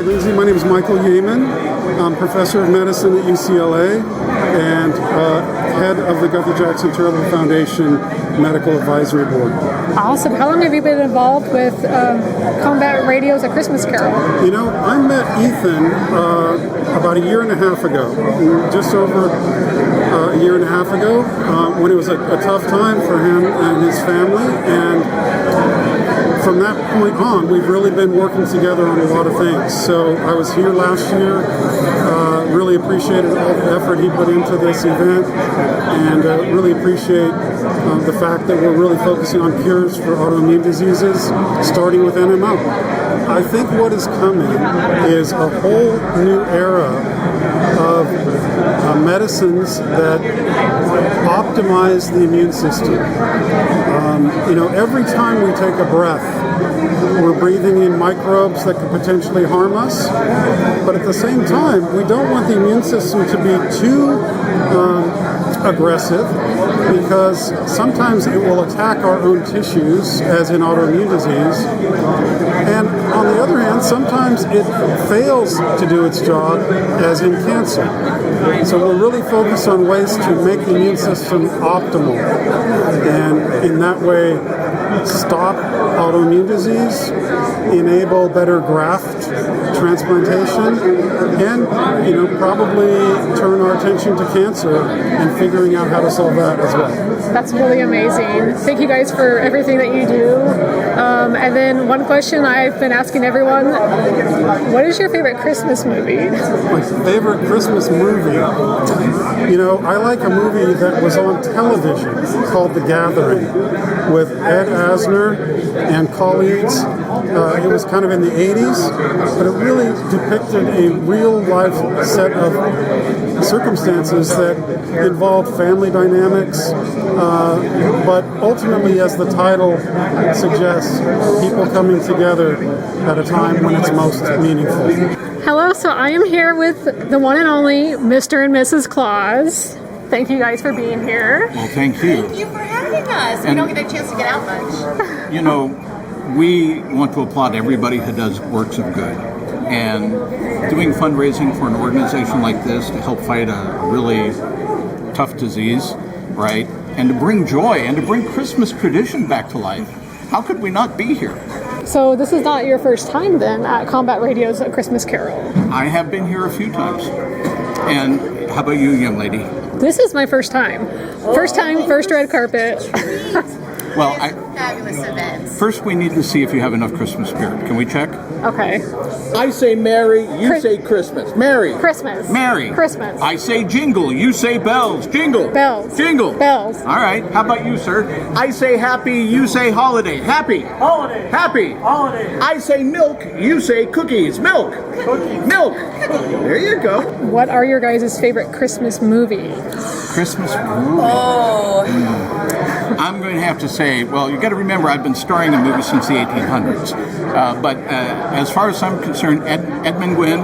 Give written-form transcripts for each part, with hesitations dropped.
Lindsay. My name is Michael Yeaman. I'm professor of medicine at UCLA and head of the Guthrie Jackson Charitable Foundation Medical Advisory Board. Awesome. How long have you been involved with Combat Radio's A Christmas Carol? You know, I met Ethan about a year and a half ago, just over a year and a half ago, when it was a tough time for him and his family. And from that point on, we've really been working together on a lot of things. So I was here last year, really appreciated all the effort he put into this event, and really appreciate the fact that we're really focusing on cures for autoimmune diseases, starting with NMO. I think what is coming is a whole new era of medicines that optimize the immune system. Every time we take a breath, we're breathing in microbes that could potentially harm us, but at the same time, we don't want the immune system to be too aggressive, because sometimes it will attack our own tissues, as in autoimmune disease, and on the other hand, sometimes it fails to do its job, as in cancer. So we're really focused on ways to make the immune system optimal, and in that way stop autoimmune disease, enable better graft transplantation, and probably turn our attention to cancer and figuring out how to solve that as well. That's really amazing. Thank you guys for everything that you do. And then one question I've been asking everyone, what is your favorite Christmas movie? My favorite Christmas movie? I like a movie that was on television called The Gathering with Ed Asner and colleagues. It was kind of in the 80s, but it really depicted a real-life set of circumstances that involved family dynamics, but ultimately, as the title suggests, people coming together at a time when it's most meaningful. Hello, so I am here with the one and only Mr. and Mrs. Claus. Thank you guys for being here. Well, thank you. Thank you for having us. We don't get a chance to get out much. We want to applaud everybody who does works of good. And doing fundraising for an organization like this to help fight a really tough disease, right? And to bring joy and to bring Christmas tradition back to life. How could we not be here? So this is not your first time then at Combat Radio's A Christmas Carol? I have been here a few times. And how about you, young lady? This is my first time. First time, first red carpet. Well, Fabulous events. First we need to see if you have enough Christmas spirit. Can we check? Okay. I say Merry, you say Christmas. Merry. Christmas. Merry. Christmas. I say jingle, you say bells. Jingle. Bells. Jingle. Bells. All right. How about you, sir? I say happy, you say holiday. Happy. Holiday. Happy. Holiday. I say milk, you say cookies. Milk. Cookies. Milk. There you go. What are your guys' favorite Christmas movies? Christmas movie. Oh. I'm going to have to say, well, you got to remember, I've been starring in movies since the 1800s. But as far as I'm concerned, Edmund Gwynn,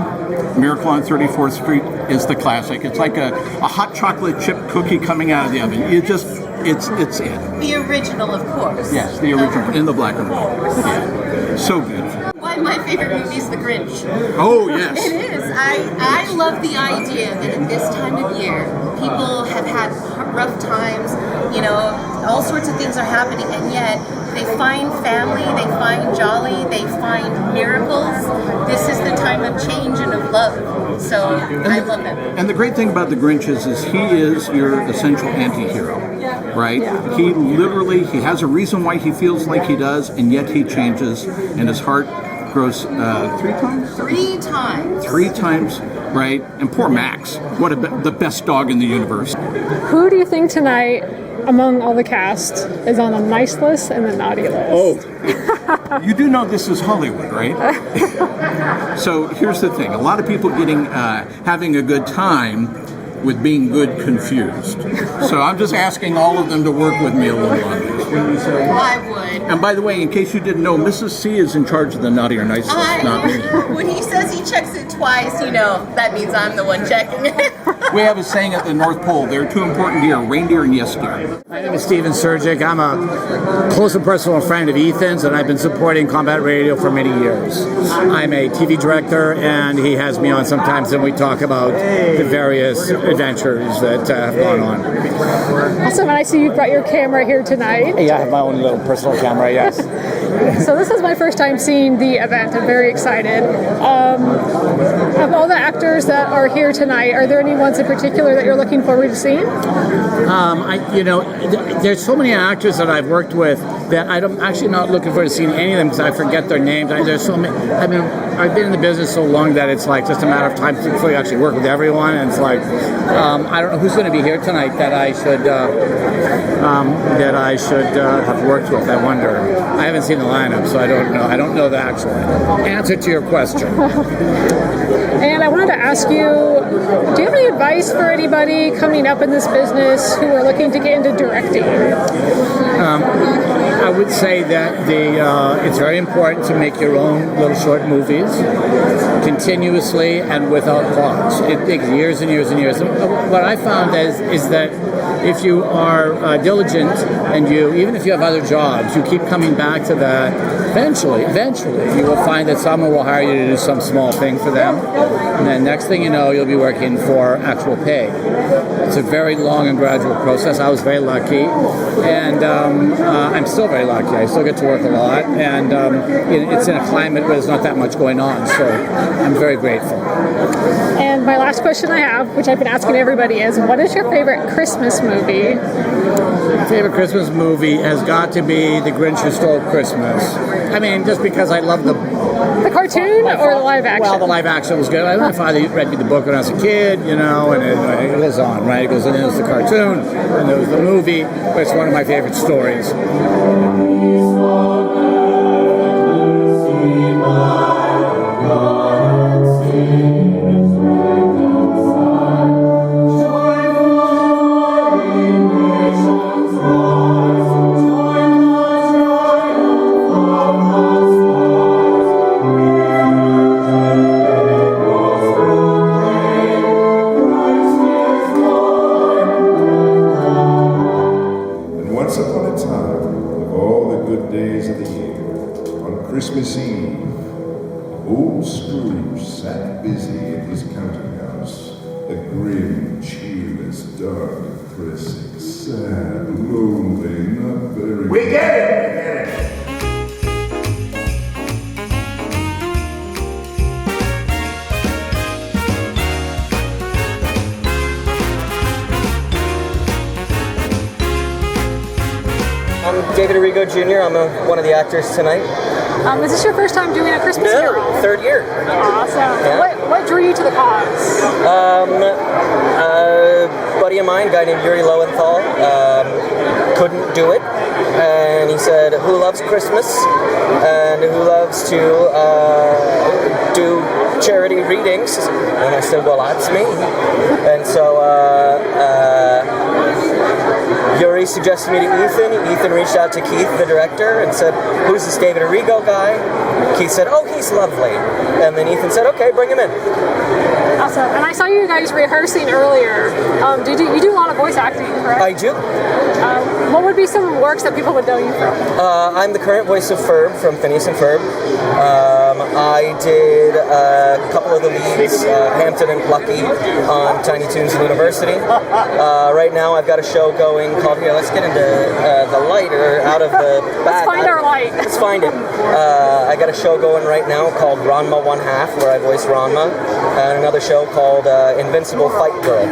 Miracle on 34th Street is the classic. It's like a hot chocolate chip cookie coming out of the oven. It's it. The original, of course. Yes, the original, in the black and white. Yeah. So beautiful. One of my favorite movies is The Grinch. Oh, yes. It is. I love the idea that at this time of year, people have had rough times, all sorts of things are happening, and yet they find family, they find jolly, they find miracles. This is the time of change and of love. So I love it. And the great thing about the Grinch is he is your essential anti-hero, right? Yeah. He has a reason why he feels like he does, and yet he changes, and his heart grows 3 times? 3 times. 3 times, right? And poor Max, the best dog in the universe. Who do you think tonight, among all the cast, is on the nice list and the naughty list? Oh, you do know this is Hollywood, right? So here's the thing. A lot of people having a good time with being good confused. So I'm just asking all of them to work with me a little on this. Wouldn't you say? I would. And by the way, in case you didn't know, Mrs. C is in charge of the naughty or nice list, not me. When he says he checks it twice, that means I'm the one checking it. We have a saying at the North Pole, there are two important deer, reindeer and yes deer. My name is Steven Surgic. I'm a close and personal friend of Ethan's, and I've been supporting Combat Radio for many years. I'm a TV director, and he has me on sometimes, and we talk about the various adventures that have gone on. Awesome, and I see you brought your camera here tonight. Yeah, I have my own little personal camera, yes. So this is my first time seeing the event. I'm very excited. Of all the actors that are here tonight, are there any ones in particular that you're looking forward to seeing? There's so many actors that I've worked with that I'm actually not looking forward to seeing any of them because I forget their names. There's so many. I mean, I've been in the business so long that it's like just a matter of time before you actually work with everyone. And it's like, I don't know who's going to be here tonight that I should have worked with. I wonder. I haven't seen the lineup, so I don't know. I don't know the actual answer to your question. And I wanted to ask you, do you have any advice for anybody coming up in this business who are looking to get into directing? I would say that it's very important to make your own little short movies continuously and without pause. It takes years and years and years. What I found is that if you are diligent and even if you have other jobs, you keep coming back to that, eventually you will find that someone will hire you to do some small thing for them. And then next thing you know, you'll be working for actual pay. It's a very long and gradual process. I was very lucky, and I'm still very lucky. I still get to work a lot, and it's in a climate where there's not that much going on, so I'm very grateful. And my last question I have, which I've been asking everybody, is what is your favorite Christmas movie? My favorite Christmas movie has got to be The Grinch Who Stole Christmas. I mean, just because I love the cartoon or the live action? Well, the live action was good. My father read me the book when I was a kid, and it goes on, right? It goes in, there's the cartoon, and there was the movie, but it's one of my favorite stories. Christmas Eve, old Scrooge sat busy in his counting house, a grim, cheerless, dark, depressing, sad, lonely, not very... We get it! I'm David Arrigo Jr. I'm one of the actors tonight. Is this your first time doing a Christmas Carol? Third year. Awesome. Yeah. What drew you to the cause? A buddy of mine, a guy named Yuri Lowenthal, couldn't do it. And he said, who loves Christmas? And who loves to do charity readings? And I said, well, that's me. And so Yuri suggested me to Ethan. Ethan reached out to Keith, the director, and said, who's this David Arrigo guy? Keith said, oh, he's lovely. And then Ethan said, okay, bring him in. Awesome. And I saw you guys rehearsing earlier. You do a lot of voice acting, correct? I do. What would be some works that people would know you from? I'm the current voice of Ferb from Phineas and Ferb. I did a couple of the leads, Hampton and Plucky, on Tiny Toons University. Right now I've got a show going called, here, let's get into the light or out of the back. Let's find our light. Let's find it. I got a show going right now called Ranma 1/2, where I voice Ranma, and another show called Invincible Fight Girl.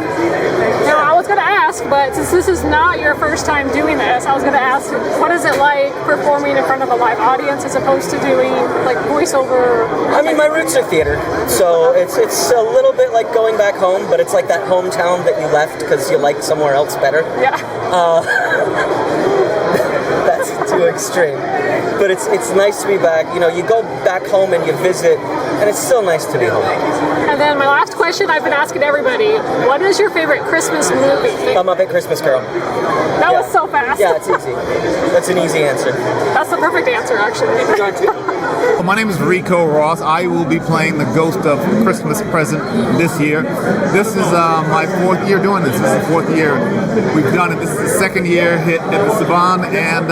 Now, I was going to ask, but since this is not your first time doing this, I was going to ask, what is it like performing in front of a live audience as opposed to doing like voiceover? I mean, my roots are theater, so it's a little bit like going back home, but it's like that hometown that you left because you liked somewhere else better. Yeah. That's too extreme. But it's nice to be back. You know, you go back home and you visit, and it's still nice to be home. And then my last question question I've been asking everybody. What is your favorite Christmas movie? A Muppet Christmas Carol. That was so fast. Yeah, it's easy. That's an easy answer. That's the perfect answer, actually. Well, my name is Rico Ross. I will be playing the Ghost of Christmas Present this year. This is my fourth year doing this. This is the fourth year we've done it. This is the second year hit at the Saban, and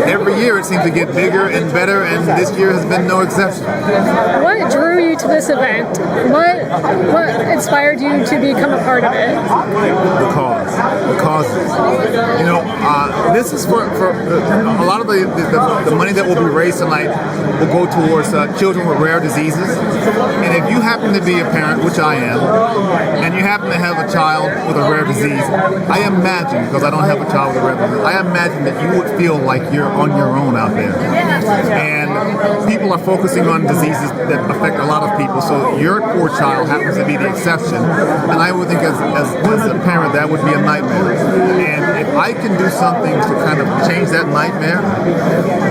every year it seems to get bigger and better, and this year has been no exception. What drew you to this event? What inspired you to become a part of it? The causes. You know, this is for a lot of the money that will be raised tonight will go towards children with rare diseases. And if you happen to be a parent, which I am, and you happen to have a child with a rare disease, I imagine, because I don't have a child with a rare disease, I imagine that you would feel like you're on your own out there. And people are focusing on diseases that affect a lot of people, so your poor child happens to be the exception. And I would think as a parent, that would be a nightmare. And if I can do something to kind of change that nightmare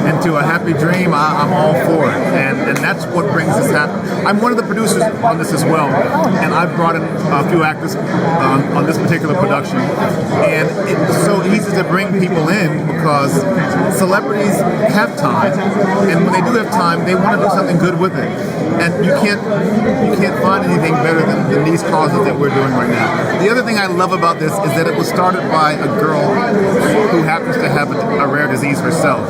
into a happy dream, I'm all for it. And that's what brings this happen. I'm one of the producers on this as well, and I've brought in a few actors on this particular production. And it's so easy to bring people in because celebrities have time, and when they do have time, they want to do something good with it. And you can't find anything better than these causes that we're doing right now. The other thing I love about this is that it was started by a girl who happens to have a rare disease herself,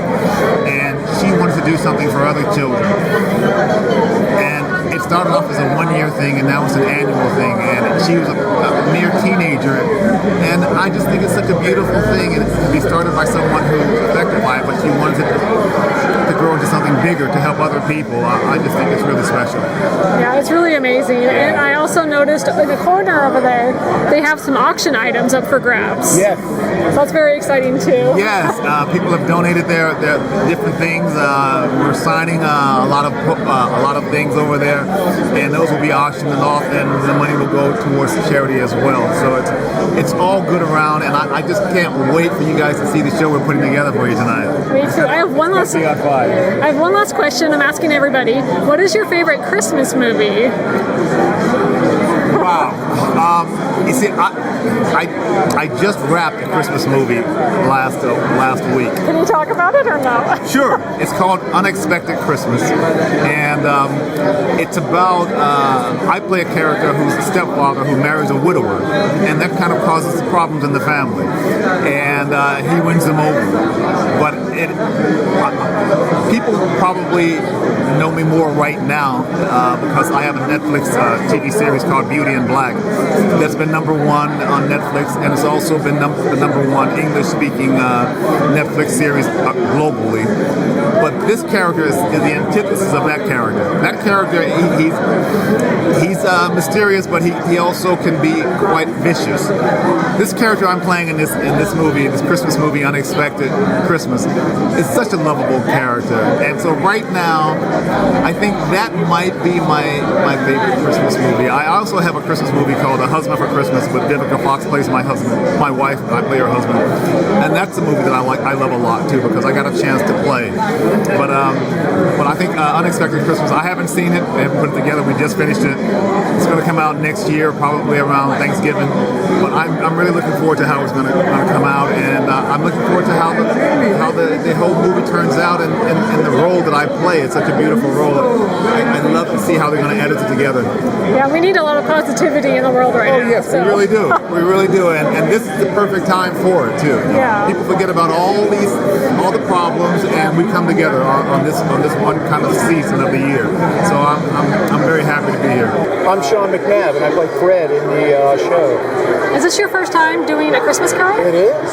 and she wanted to do something for other children. And it started off as a one-year thing, and now it's an annual thing. And she was a mere teenager, and I just think it's such a beautiful thing. And it can be started by someone who's affected by it, but she wanted to grow into something bigger to help other people. I just think it's really special. Yeah, it's really amazing. And I also noticed in the corner over there, they have some auction items up for grabs. Yes. So that's very exciting too. Yes, people have donated their different things. We're signing a lot of things over there, and those will be auctioned off, and the money will go towards charity as well. So it's all good around, and I just can't wait for you guys to see the show we're putting together for you tonight. Me too. I have one last question. I'm asking everybody. What is your favorite Christmas movie? Wow. You see, I just wrapped a Christmas movie last week. Can you talk about it or no? Sure. It's called Unexpected Christmas, and it's about I play a character who's a stepfather who marries a widower, and that kind of causes problems in the family, and he wins them over. But people probably know me more right now because I have a Netflix TV series called Beauty in Black that's been #1 on Netflix, and it's also been the #1 English-speaking Netflix series globally. But this character is the antithesis of that character. That character, he's mysterious, but he also can be quite vicious. This character I'm playing in this movie, this Christmas movie, Unexpected Christmas, is such a lovable character. And so right now, I think that might be my favorite Christmas movie. I also have a Christmas movie called A Husband for Christmas, with Vivica Fox plays my wife, and I play her husband. And that's a movie that I love a lot too, because I got a chance to play. But I think Unexpected Christmas, I haven't seen it, I haven't put it together, we just finished it. It's going to come out next year, probably around Thanksgiving. But I'm really looking forward to how it's going to come out, and I'm looking forward to how the whole movie turns out, and the role that I play. It's such a beautiful role. I'd love to see how they're going to edit it together. Yeah, we need a lot of positivity in the world right now. Oh yes, we really do. We really do, and this is the perfect time for it too. Yeah. People forget about all the problems, and we come together on this one kind of season of the year. So I'm very happy to be here. I'm Sean McNabb, and I play Fred in the show. Is this your first time doing a Christmas Carol? It is.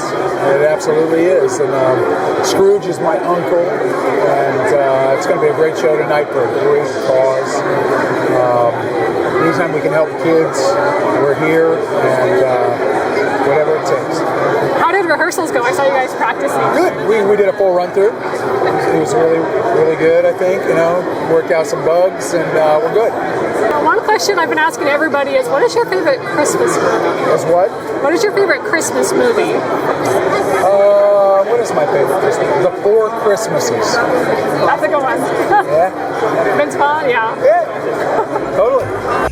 It absolutely is. And Scrooge is my uncle, and it's going to be a great show tonight for a great cause. Anytime we can help kids, we're here, and whatever it takes. How did rehearsals go? I saw you guys practicing. Good. We did a full run through. It was really, really good, I think. Worked out some bugs, and we're good. One question I've been asking everybody is, what is your favorite Christmas movie? Is what? What is your favorite Christmas movie? What is my favorite Christmas? The Four Christmases. That's a good one. Yeah. Vince Vaughn, yeah. Yeah. Totally.